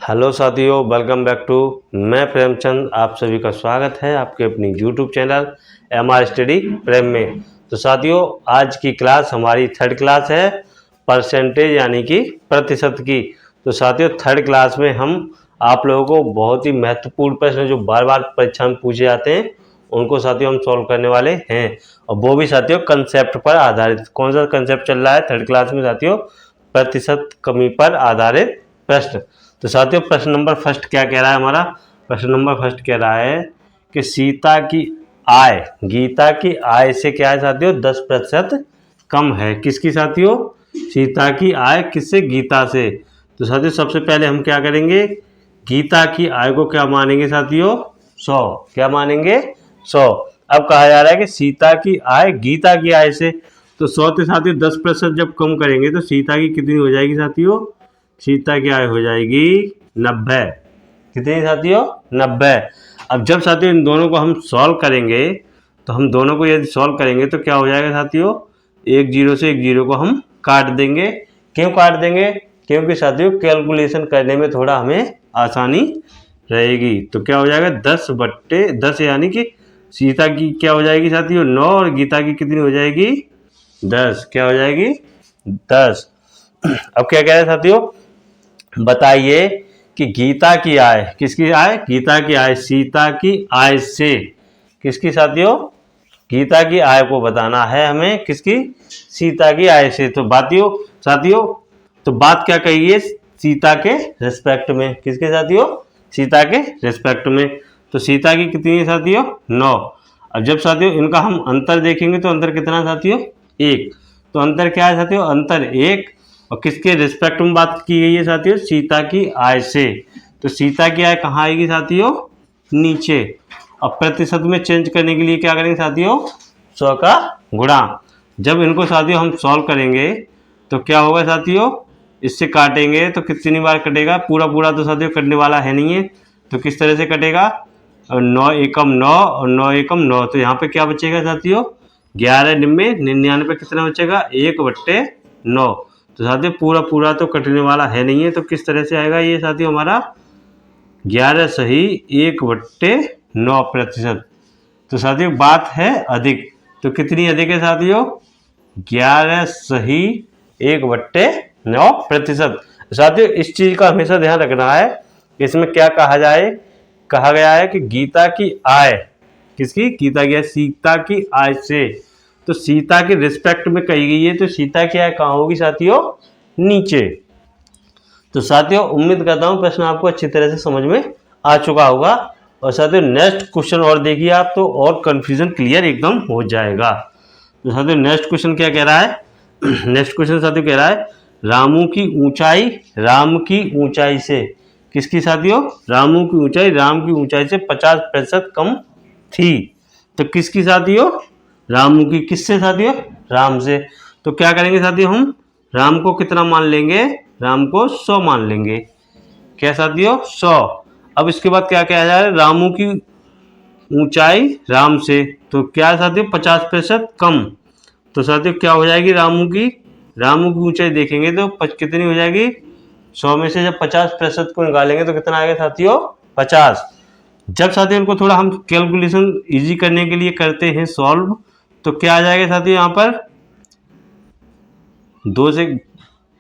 Hello साथियों, welcome back to मैं प्रेमचंद। आप सभी का स्वागत है आपके अपनी यूट्यूब चैनल MR स्टडी प्रेम में। तो साथियों, आज की क्लास हमारी थर्ड क्लास है, परसेंटेज यानी कि प्रतिशत की। तो साथियों, थर्ड क्लास में हम आप लोगों को बहुत ही महत्वपूर्ण प्रश्न जो बार बार परीक्षा में पूछे जाते हैं उनको साथियों हम सॉल्व करने वाले हैं, और वो भी साथियों कंसेप्ट पर आधारित। कौन सा कंसेप्ट चल रहा है थर्ड क्लास में साथियों? प्रतिशत कमी पर आधारित प्रश्न। तो साथियों, प्रश्न नंबर फर्स्ट क्या कह रहा है हमारा? प्रश्न नंबर फर्स्ट कह रहा है कि सीता की आय गीता की आय से क्या है साथियों? 10% कम है। किसकी साथियों? सीता की आय किससे? गीता से। तो साथियों, सबसे पहले हम क्या करेंगे? गीता की आय को क्या मानेंगे साथियों? 100। क्या मानेंगे? 100। अब कहा जा रहा है कि सीता की आय गीता की आय से, तो 100 के साथियों 10% जब कम करेंगे तो सीता की कितनी हो जाएगी साथियों? सीता की आय हो जाएगी 90। कितनी साथियों? 90। अब जब साथियों इन दोनों को हम सॉल्व करेंगे, तो हम दोनों को यदि सॉल्व करेंगे तो क्या हो जाएगा साथियों? एक जीरो से एक जीरो को हम काट देंगे। क्यों काट देंगे? क्योंकि साथियों कैलकुलेशन करने में थोड़ा हमें आसानी रहेगी। तो क्या हो जाएगा? 10/10, यानी कि सीता की क्या हो जाएगी साथियों? 9, और गीता की कितनी हो जाएगी? 10। क्या हो जाएगी? 10। अब क्या कह रहे हैं साथियों? बताइए कि गीता की आय, किसकी आय? गीता की आय सीता की आय से, किसकी साथियों? गीता की आय को बताना है हमें। किसकी? सीता की आय से। तो साथियों तो बात क्या कही है? सीता के रिस्पेक्ट में। किसके साथियों? सीता के रिस्पेक्ट में। तो सीता की कितनी है साथियों? 9। अब जब साथियों इनका हम अंतर देखेंगे तो अंतर कितना साथियों? 1। तो अंतर क्या है साथियों? अंतर 1। और किसके रिस्पेक्ट में बात की गई है साथियों? सीता की आय से। तो सीता की आय कहाँ आएगी साथियों? नीचे। अब प्रतिशत में चेंज करने के लिए क्या करेंगे साथियों? 100 का गुणा। जब इनको साथियों हम सॉल्व करेंगे तो क्या होगा साथियों? इससे काटेंगे तो कितनी बार कटेगा? पूरा पूरा तो साथियों कटने वाला है नहीं है, तो किस तरह से कटेगा? 9 एकम 9 और 9 एकम 9। तो यहाँ पे क्या बचेगा साथियों? 11 निन्मे 99 कितना बचेगा? 1/9। तो साथियों पूरा पूरा तो कटने वाला है नहीं है, तो किस तरह से आएगा ये साथियों? हमारा 11 सही 1/9%। तो साथियों बात है अधिक, तो कितनी अधिक है साथियों? 11 सही 1/9%। साथियों इस चीज का हमेशा ध्यान रखना है। इसमें क्या कहा गया है कि गीता की आय, किसकी? गीता की आय सीता की आय से, तो सीता के रिस्पेक्ट में कही गई है, तो सीता की आय कहाँ होगी साथियों? नीचे। तो साथियों उम्मीद करता हूँ प्रश्न आपको अच्छी तरह से समझ में आ चुका होगा। और साथियों नेक्स्ट क्वेश्चन और देखिए आप, तो और कंफ्यूजन क्लियर एकदम हो जाएगा। तो साथियों नेक्स्ट क्वेश्चन क्या कह रहा है? नेक्स्ट क्वेश्चन साथियों कह रहा है रामू की ऊंचाई से, किसकी साथियों? रामू की ऊंचाई राम की ऊंचाई से 50% कम थी। तो किसकी साथियों? रामू की। किससे साथियों? राम से। तो क्या करेंगे साथियों? हम राम को कितना मान लेंगे? राम को 100 मान लेंगे। क्या साथियों? 100। अब इसके बाद क्या कहा जा रहा है? रामू की ऊंचाई राम से, तो क्या साथियों? 50% कम। तो साथियों क्या हो जाएगी? रामू की ऊंचाई देखेंगे तो कितनी हो जाएगी? 100 में से जब 50% को निकालेंगे तो कितना आएगा साथियों? 50। जब साथियों इनको थोड़ा हम कैलकुलेशन इजी करने के लिए करते हैं सॉल्व, तो क्या आ जाएगा साथियों? यहाँ पर 2 से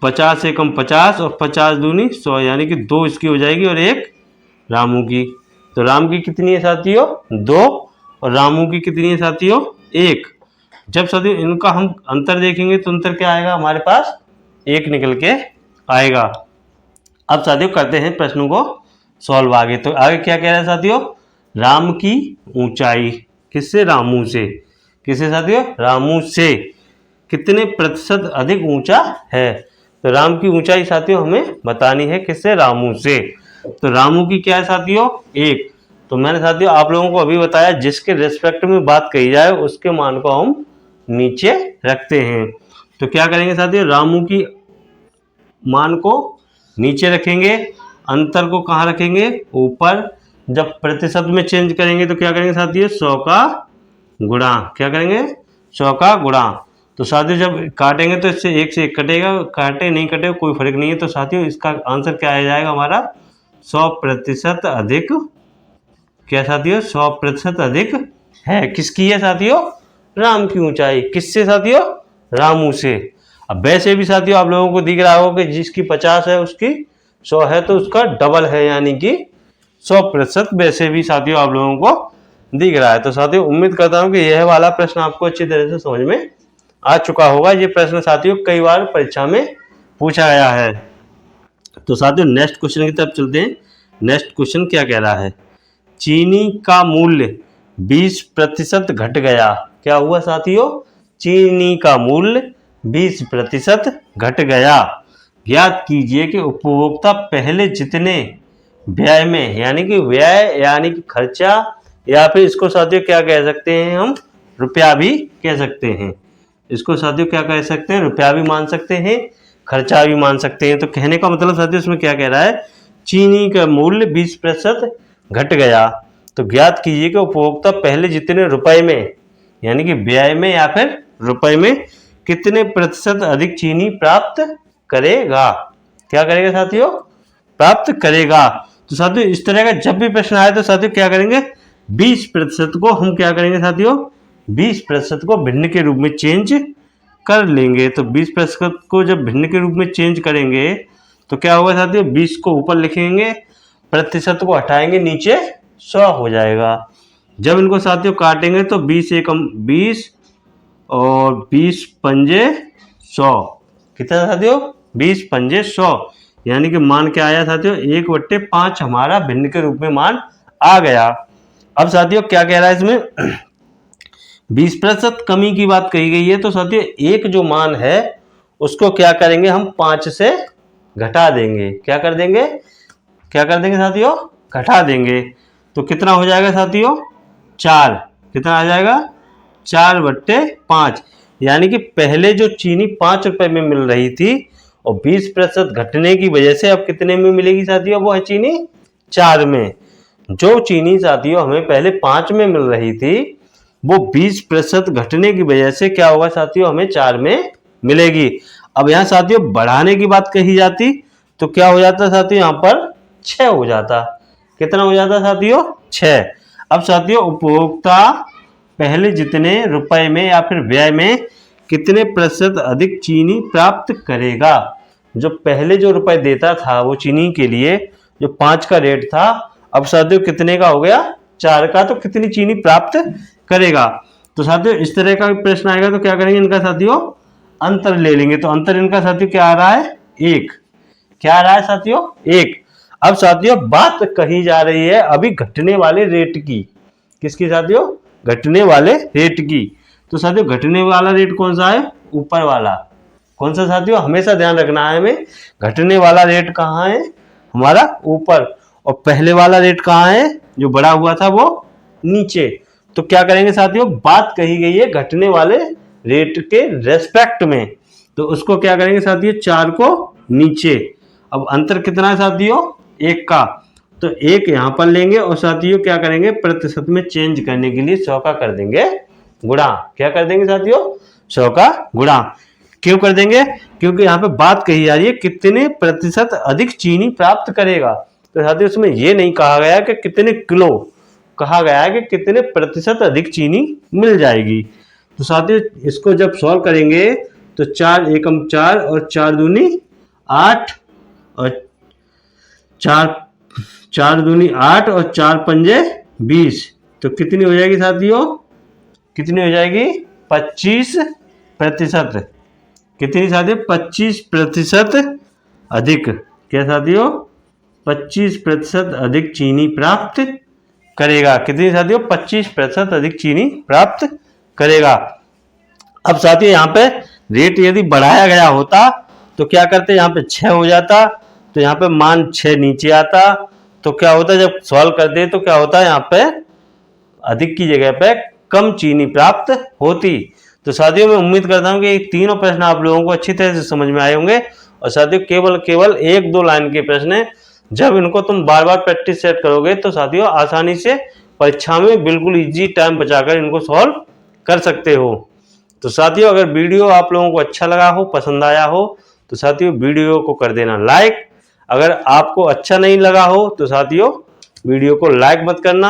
50 से कम 50 और 50 दूनी 100, यानी कि 2 इसकी हो जाएगी और 1 रामू की। तो राम की कितनी है साथियों? 2, और रामू की कितनी है साथियों? 1। जब साथियों इनका हम अंतर देखेंगे तो अंतर क्या आएगा हमारे पास? 1 निकल के आएगा। अब साथियों करते हैं प्रश्नों को सॉल्व आगे। तो आगे क्या कह रहा है साथियों? राम की ऊंचाई किससे? रामू से। किससे साथियों? रामू से कितने प्रतिशत अधिक ऊंचा है? तो राम की ऊंचाई साथियों हमें बतानी है। किससे? रामू से। तो रामू की क्या है साथियों? 1। तो मैंने साथियों आप लोगों को अभी बताया जिसके रिस्पेक्ट में बात कही जाए उसके मान को हम नीचे रखते हैं। तो क्या करेंगे साथियों? रामू की मान को नीचे रखेंगे, अंतर को कहाँ रखेंगे? ऊपर। जब प्रतिशत में चेंज करेंगे तो क्या करेंगे साथियों? 100 का गुणा। क्या करेंगे? 100 का गुणा। तो साथियों जब काटेंगे तो इससे 1 से 1 कटेगा, काटे नहीं कटे कोई फर्क नहीं है। तो साथियों इसका आंसर क्या आ जाएगा हमारा? 100% अधिक, क्या साथियों, 100% अधिक है। किसकी है साथियों? राम की ऊंचाई। किससे साथियों? रामू से। अब वैसे भी साथियों आप लोगों को दिख रहा होगा कि जिसकी 50 है उसकी 100 है, तो उसका डबल है, यानी कि 100%। वैसे भी साथियों आप लोगों को दिख रहा है। तो साथियों उम्मीद करता हूं कि यह वाला प्रश्न आपको अच्छी तरह से समझ में आ चुका होगा। ये प्रश्न साथियों कई बार परीक्षा में पूछा गया है। तो साथियों नेक्स्ट क्वेश्चन की तरफ चलते हैं। नेक्स्ट क्वेश्चन क्या कह रहा है? चीनी का मूल्य 20% घट गया। क्या हुआ साथियों? चीनी का मूल्य 20% घट गया। ज्ञात कीजिए कि उपभोक्ता पहले जितने व्यय में, यानी कि व्यय यानी कि खर्चा, या फिर इसको साथियों क्या कह सकते हैं हम? रुपया भी कह सकते हैं। इसको साथियों क्या कह सकते हैं? रुपया भी मान सकते हैं, खर्चा भी मान सकते हैं। तो कहने का मतलब साथियों इसमें क्या कह रहा है? चीनी का मूल्य 20% घट गया। तो ज्ञात कीजिए कि उपभोक्ता पहले जितने रुपए में, यानी कि व्यय में या फिर रुपए में, कितने प्रतिशत अधिक चीनी प्राप्त करेगा। क्या करेगा साथियों? प्राप्त करेगा। तो साथियों इस तरह का जब भी प्रश्न आए तो साथियों क्या करेंगे? 20% को हम क्या करेंगे साथियों? 20% को भिन्न के रूप में चेंज कर लेंगे। तो 20% को जब भिन्न के रूप में चेंज करेंगे तो क्या होगा साथियों? 20 को ऊपर लिखेंगे, प्रतिशत को हटाएंगे, नीचे 100 हो जाएगा। जब इनको साथियों काटेंगे तो 20 एकम 20 और 20 पंजे 100। कितना साथियों? 20 पंजे 100, यानी कि मान क्या आया साथियों? 1/5 हमारा भिन्न के रूप में मान आ गया। अब साथियों क्या कह रहा है इसमें? 20% कमी की बात कही गई है। तो साथियों एक जो मान है उसको क्या करेंगे? हम 5 से घटा देंगे। क्या कर देंगे? क्या कर देंगे साथियों? घटा देंगे। तो कितना हो जाएगा साथियों? 4। कितना आ जाएगा? 4/5, यानी कि पहले जो चीनी 5 रुपए में मिल रही थी और 20% घटने की वजह से अब कितने में मिलेगी साथियों? वो है चीनी 4 में। जो चीनी साथियों हमें पहले 5 में मिल रही थी वो 20% घटने की वजह से क्या होगा साथियों? हमें 4 में मिलेगी। अब यहाँ साथियों बढ़ाने की बात कही जाती तो क्या हो जाता साथियों? यहाँ पर 6 हो जाता। कितना हो जाता साथियों? 6। अब साथियों उपभोक्ता पहले जितने रुपए में या फिर व्यय में कितने प्रतिशत अधिक चीनी प्राप्त करेगा। जो पहले जो रुपए देता था वो चीनी के लिए, जो 5 का रेट था, अब साथियों कितने का हो गया? 4 का। तो कितनी चीनी प्राप्त करेगा। तो साथियों इस तरह का प्रश्न आएगा तो क्या करेंगे? इनका साथियों अंतर ले लेंगे। तो अंतर इनका साथियों क्या आ रहा है? 1। क्या आ रहा है साथियों? 1। अब साथियों बात कही जा रही है अभी घटने वाले रेट की। किसकी साथियों? घटने वाले रेट की। तो साथियों घटने वाला रेट कौन सा है? ऊपर वाला। कौन सा साथियों? हमेशा ध्यान रखना है हमें, घटने वाला रेट कहाँ है? हमारा ऊपर। और पहले वाला रेट कहाँ है? जो बड़ा हुआ था वो नीचे। तो क्या करेंगे साथियों? बात कही गई है घटने वाले रेट के रेस्पेक्ट में, तो उसको क्या करेंगे साथियों? 4 को नीचे। अब अंतर कितना है साथियों? 1 का। तो 1 यहां पर लेंगे और साथियों क्या करेंगे? प्रतिशत में चेंज करने के लिए 100 का कर देंगे गुणा। क्या कर देंगे साथियों? 100 का गुणा। क्यों कर देंगे? क्योंकि यहाँ पे बात कही जा रही है कितने प्रतिशत अधिक चीनी प्राप्त करेगा। तो साथियों इसमें ये नहीं कहा गया कि कितने किलो, कहा गया है कि कितने प्रतिशत अधिक चीनी मिल जाएगी। तो साथियों इसको जब सॉल्व करेंगे तो 4 एकम 4 और 4 दूनी 8 और 4 दूनी 8 और 4 पंजे 20। तो कितनी हो जाएगी साथियों? कितनी हो जाएगी? 25%। कितनी साथियों? 25% अधिक। क्या साथियों? 25% अधिक चीनी प्राप्त करेगा। कितनी साथियों? 25% अधिक चीनी प्राप्त करेगा। अब साथियों यहाँ पे रेट यदि बढ़ाया गया होता तो क्या करते? यहाँ पे 6 हो जाता, तो यहाँ पे मान 6 नीचे आता। तो क्या होता? जब सॉल्व करते तो क्या होता? यहाँ पे अधिक की जगह पे कम चीनी प्राप्त होती। तो साथियों मैं उम्मीद करता हूँ कि तीनों प्रश्न आप लोगों को अच्छी तरह से समझ में आए होंगे। और साथियों केवल 1-2 लाइन के प्रश्न है, जब इनको तुम बार बार प्रैक्टिस सेट करोगे तो साथियों आसानी से परीक्षा में बिल्कुल इजी टाइम बचाकर इनको सॉल्व कर सकते हो। तो साथियों अगर वीडियो आप लोगों को अच्छा लगा हो, पसंद आया हो, तो साथियों वीडियो को कर देना लाइक। अगर आपको अच्छा नहीं लगा हो तो साथियों वीडियो को लाइक मत करना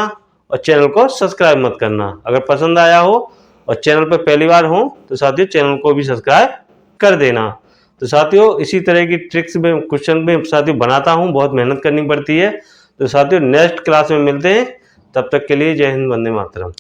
और चैनल को सब्सक्राइब मत करना। अगर पसंद आया हो और चैनल पर पहली बार हो तो साथियों चैनल को भी सब्सक्राइब कर देना। तो साथियों इसी तरह की ट्रिक्स में क्वेश्चन में साथियों बनाता हूँ, बहुत मेहनत करनी पड़ती है। तो साथियों नेक्स्ट क्लास में मिलते हैं, तब तक के लिए जय हिंद, वंदे मातरम।